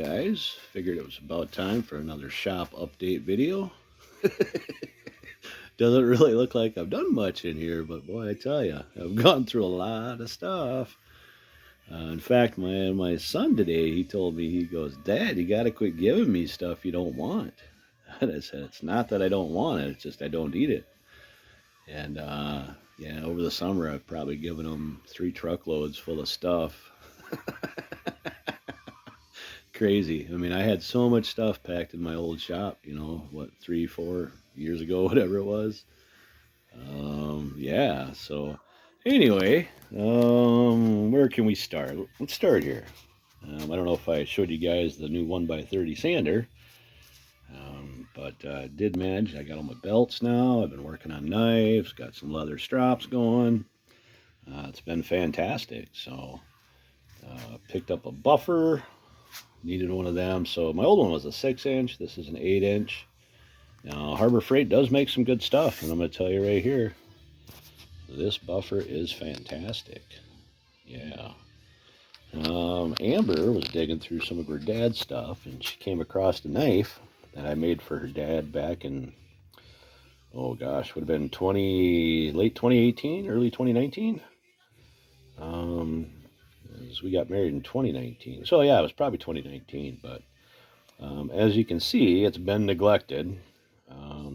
guys, figured it was about time for another shop update video. Doesn't really look like I've done much in here, but boy, I tell you, I've gone through a lot of stuff. In fact, my son today, he told me, he goes, "Dad, you got to quit giving me stuff you don't want." And I said, "It's not that I don't want it, it's just I don't eat it." And yeah, over the summer, I've probably given him 3 truckloads full of stuff. Crazy. I mean, I had so much stuff packed in my old shop, what, 3, 4 years ago, whatever it was. Yeah, so anyway, where can we start? Let's start here. I don't know if I showed you guys the new 1x30 sander, but did manage. I got all my belts now. I've been working on knives, got some leather straps going. It's been fantastic. So picked up a buffer, needed one of them. So my old one was a 6-inch. This is an 8-inch. Now, Harbor Freight does make some good stuff, and I'm going to tell you right here, this buffer is fantastic. Yeah. Amber was digging through some of her dad's stuff, and she came across a knife that I made for her dad back in, oh gosh, would have been late 2018, early 2019. As we got married in 2019. So yeah, it was probably 2019, but as you can see, it's been neglected.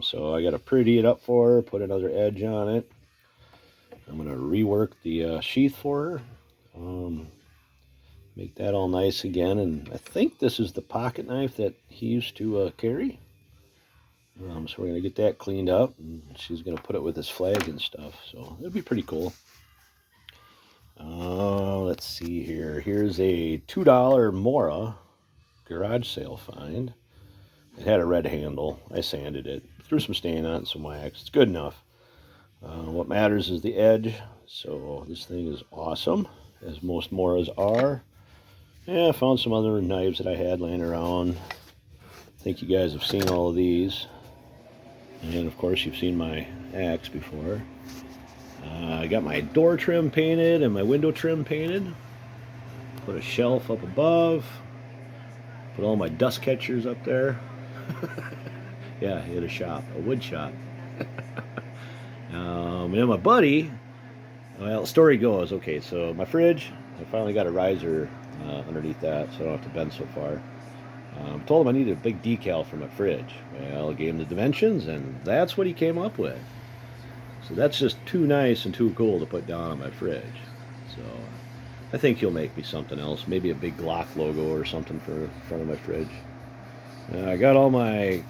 So I got to pretty it up for her, put another edge on it. I'm going to rework the sheath for her, make that all nice again. And I think this is the pocket knife that he used to carry. So we're going to get that cleaned up, and she's going to put it with his flag and stuff. So it'll be pretty cool. Let's see here. Here's a $2 Mora garage sale find. It had a red handle. I sanded it, threw some stain on it, some wax. It's good enough. What matters is the edge. So this thing is awesome, as most Moras are. Yeah, I found some other knives that I had laying around. I think you guys have seen all of these. And of course, you've seen my axe before. I got my door trim painted and my window trim painted. Put a shelf up above. Put all my dust catchers up there. Yeah, he had a shop, a wood shop. And then my buddy, well, the story goes, okay, so my fridge, I finally got a riser underneath that, so I don't have to bend so far. Told him I needed a big decal for my fridge. Well, I gave him the dimensions, and that's what he came up with. So that's just too nice and too cool to put down on my fridge. So I think he'll make me something else, maybe a big Glock logo or something for front of my fridge. I got all my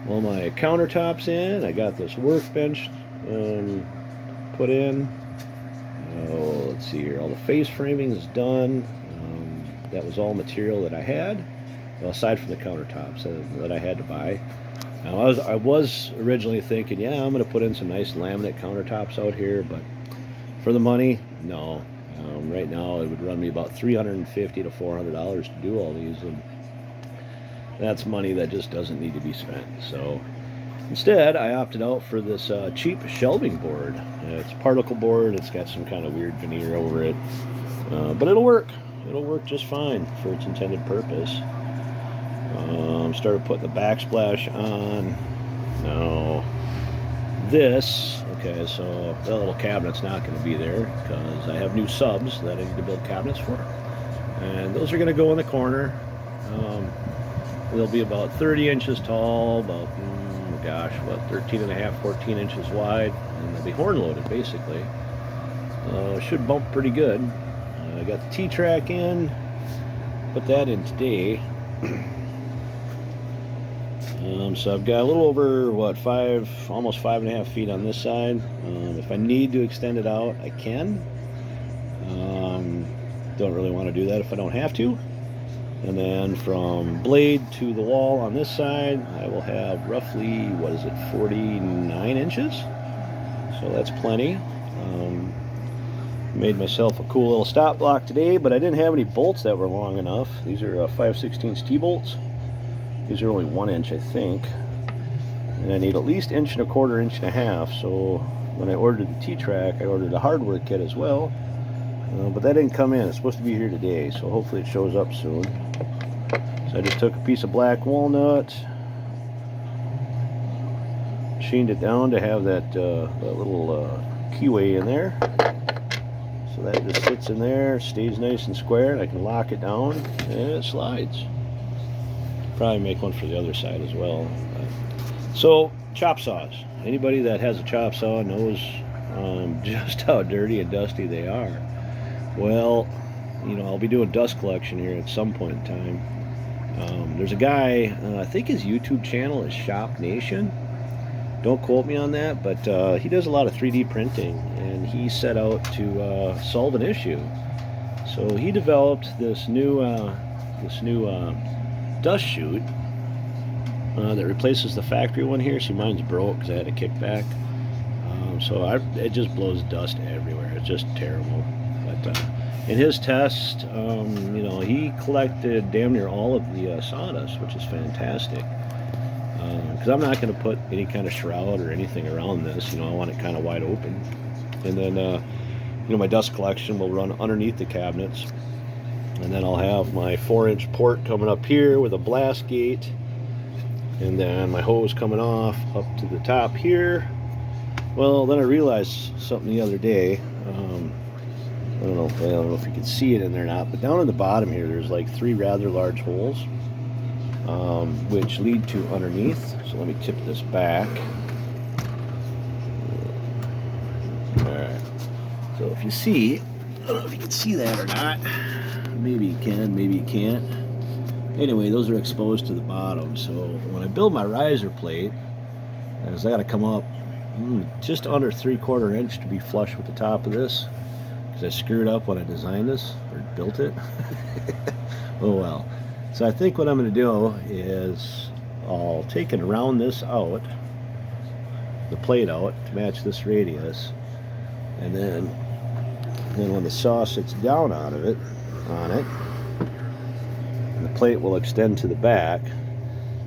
countertops in. I got this workbench put in. Oh, let's see here. All the face framing is done. That was all material that I had, well, aside from the countertops that I had to buy. Now, I was originally thinking, yeah, I'm going to put in some nice laminate countertops out here, but for the money, no. Right now, it would run me about $350 to $400 to do all these, and that's money that just doesn't need to be spent. So instead, I opted out for this cheap shelving board. It's particle board. It's got some kind of weird veneer over it, but it'll work. It'll work just fine for its intended purpose. Started putting the backsplash on. Now, this, okay, so that little cabinet's not going to be there because I have new subs that I need to build cabinets for. And those are going to go in the corner. They'll be about 30 inches tall, about, 13 and a half, 14 inches wide, and they'll be horn loaded, basically. Should bump pretty good. I got the T-track in, put that in today. So I've got a little over, almost 5.5 feet on this side. If I need to extend it out, I can. Don't really want to do that if I don't have to. And then from blade to the wall on this side, I will have roughly, 49 inches? So that's plenty. Made myself a cool little stop block today, but I didn't have any bolts that were long enough. These are 5/16 T-bolts. These are only 1 inch, I think. And I need at least 1.25 inches, 1.5 inches. So when I ordered the T-track, I ordered a hardware kit as well. But that didn't come in. It's supposed to be here today, so hopefully it shows up soon. So I just took a piece of black walnut, machined it down to have that little keyway in there. So that just sits in there, stays nice and square, and I can lock it down, and it slides. Probably make one for the other side as well. So, chop saws. Anybody that has a chop saw knows just how dirty and dusty they are. Well, you know, I'll be doing dust collection here at some point in time. There's a guy, I think his YouTube channel is Shop Nation. Don't quote me on that, but he does a lot of 3D printing, and he set out to solve an issue. So he developed this new dust chute that replaces the factory one here. See, mine's broke because I had to kick back. It just blows dust everywhere. It's just terrible. But in his test, you know, he collected damn near all of the sawdust, which is fantastic. Because I'm not going to put any kind of shroud or anything around this. You know, I want it kind of wide open. And then, you know, my dust collection will run underneath the cabinets. And then I'll have my 4-inch port coming up here with a blast gate. And then my hose coming off up to the top here. Well, then I realized something the other day. I don't know if you can see it in there or not, but down in the bottom here, there's like 3 rather large holes, which lead to underneath. So let me tip this back. Alright. So if you see, I don't know if you can see that or not. Maybe you can, maybe you can't. Anyway, those are exposed to the bottom. So when I build my riser plate, I got to come up just under 3/4 inch to be flush with the top of this, because I screwed up when I designed this or built it. Oh well. So I think what I'm going to do is I'll take and round this out, the plate out to match this radius, and then when the saw sits down on it, and the plate will extend to the back,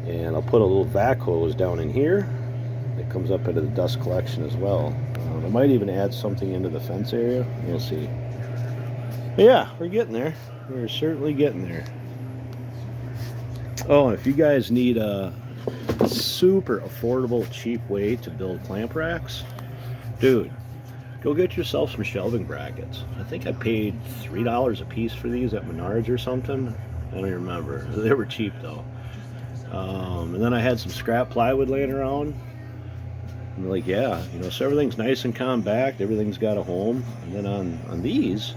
and I'll put a little vac hose down in here that comes up into the dust collection as well. I might even add something into the fence area. We'll see. But yeah, we're getting there. We're certainly getting there. Oh, if you guys need a super affordable, cheap way to build clamp racks, dude, go get yourself some shelving brackets. I think I paid $3 a piece for these at Menards or something. I don't even remember. They were cheap though. And then I had some scrap plywood laying around. And like, yeah, you know, so everything's nice and compact. Everything's got a home. And then on these,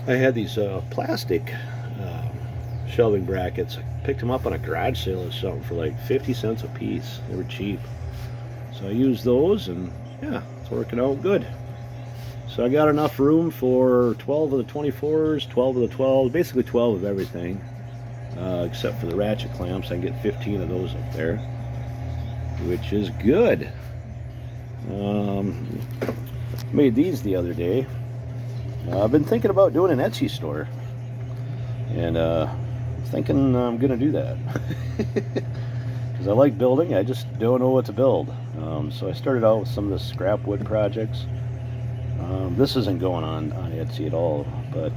I had these plastic shelving brackets. I picked them up on a garage sale or something for like 50 cents a piece. They were cheap. So I used those, and yeah, it's working out good. So I got enough room for 12 of the 24s, 12 of the 12s, basically 12 of everything, except for the ratchet clamps. I can get 15 of those up there, which is good. Made these the other day. I've been thinking about doing an Etsy store, and thinking I'm gonna do that because I like building. I just don't know what to build. So I started out with some of the scrap wood projects. This isn't going on Etsy at all, but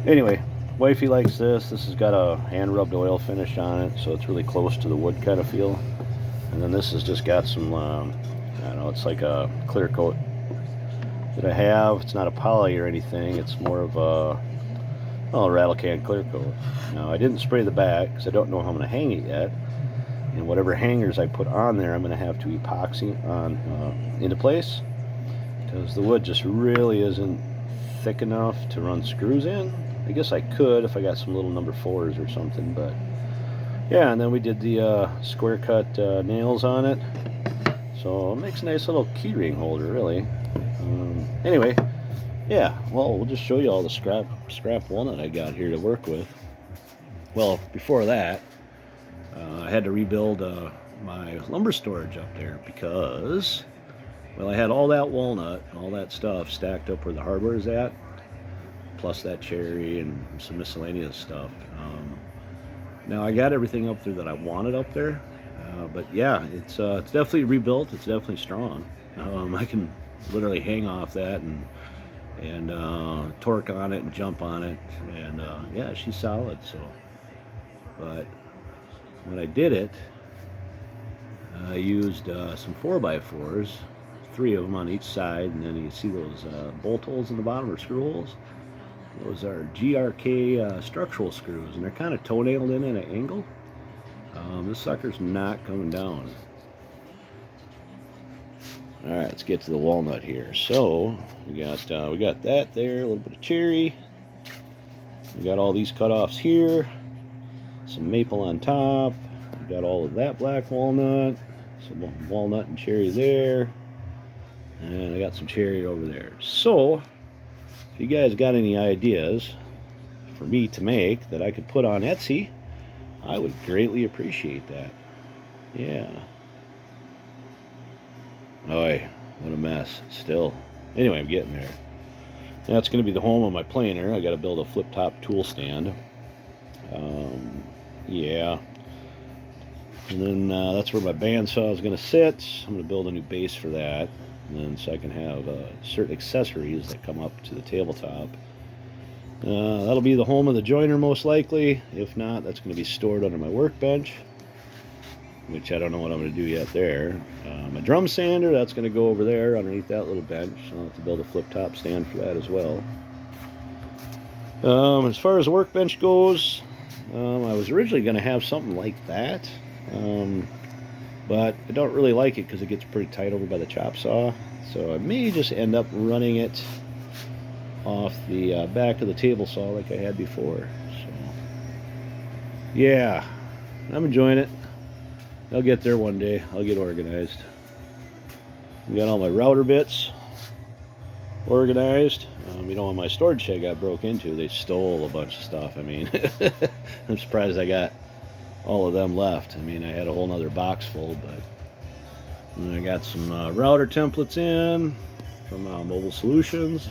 anyway, wifey likes this. This has got a hand rubbed oil finish on it, so it's really close to the wood kind of feel. And then this has just got some I don't know, it's like a clear coat that I have. It's not a poly or anything, it's more of a rattle can clear coat. Now I didn't spray the back because I don't know how I'm going to hang it yet, and whatever hangers I put on there I'm going to have to epoxy on into place, because the wood just really isn't thick enough to run screws in. I guess I could if I got some little number 4s or something, but yeah. And then we did the square cut nails on it, so it makes a nice little key ring holder really. Anyway, yeah, well, we'll just show you all the scrap walnut I got here to work with. Well, before that, I had to rebuild my lumber storage up there because, well, I had all that walnut, all that stuff stacked up where the hardware is at, plus that cherry and some miscellaneous stuff. Now I got everything up there that I wanted up there, but yeah, it's definitely rebuilt. It's definitely strong. I can literally hang off that and torque on it and jump on it, and yeah, she's solid. So but when I did it, I used some 4x4s, 3 of them on each side, and then you see those bolt holes in the bottom, or screw holes. Those are GRK structural screws, and they're kind of toenailed in at an angle. This sucker's not coming down. All right, let's get to the walnut here. So we got that there, a little bit of cherry. We got all these cutoffs here, some maple on top. We got all of that black walnut, some walnut and cherry there, and I got some cherry over there. So if you guys got any ideas for me to make that I could put on Etsy, I would greatly appreciate that. Yeah. Oh, what a mess still. Anyway, I'm getting there. That's going to be the home of my planer. I got to build a flip-top tool stand. Yeah. And then that's where my bandsaw is going to sit. I'm going to build a new base for that. And then so I can have certain accessories that come up to the tabletop. That'll be the home of the joiner most likely. If not, that's going to be stored under my workbench, which I don't know what I'm going to do yet there. My drum sander, that's going to go over there underneath that little bench. I'll have to build a flip-top stand for that as well. As far as the workbench goes, I was originally going to have something like that, but I don't really like it because it gets pretty tight over by the chop saw. So I may just end up running it off the back of the table saw like I had before. So yeah, I'm enjoying it. I'll get there one day. I'll get organized. I got all my router bits organized. You know, when my storage shed got broke into, they stole a bunch of stuff. I mean, I'm surprised I got all of them left. I mean, I had a whole nother box full, but I got some router templates in from Mobile Solutions.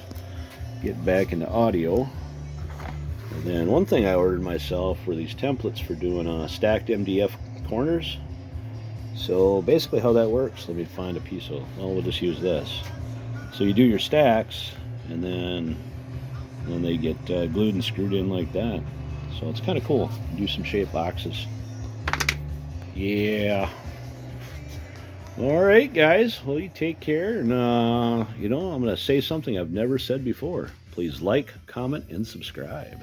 Get back into audio. And then one thing I ordered myself were these templates for doing stacked MDF corners. So basically how that works, let me find a piece of, well, we'll just use this. So you do your stacks, and then they get glued and screwed in like that. So it's kind of cool. Do some shape boxes. Yeah. All right, guys. Well, you take care. And, you know, I'm going to say something I've never said before. Please like, comment, and subscribe.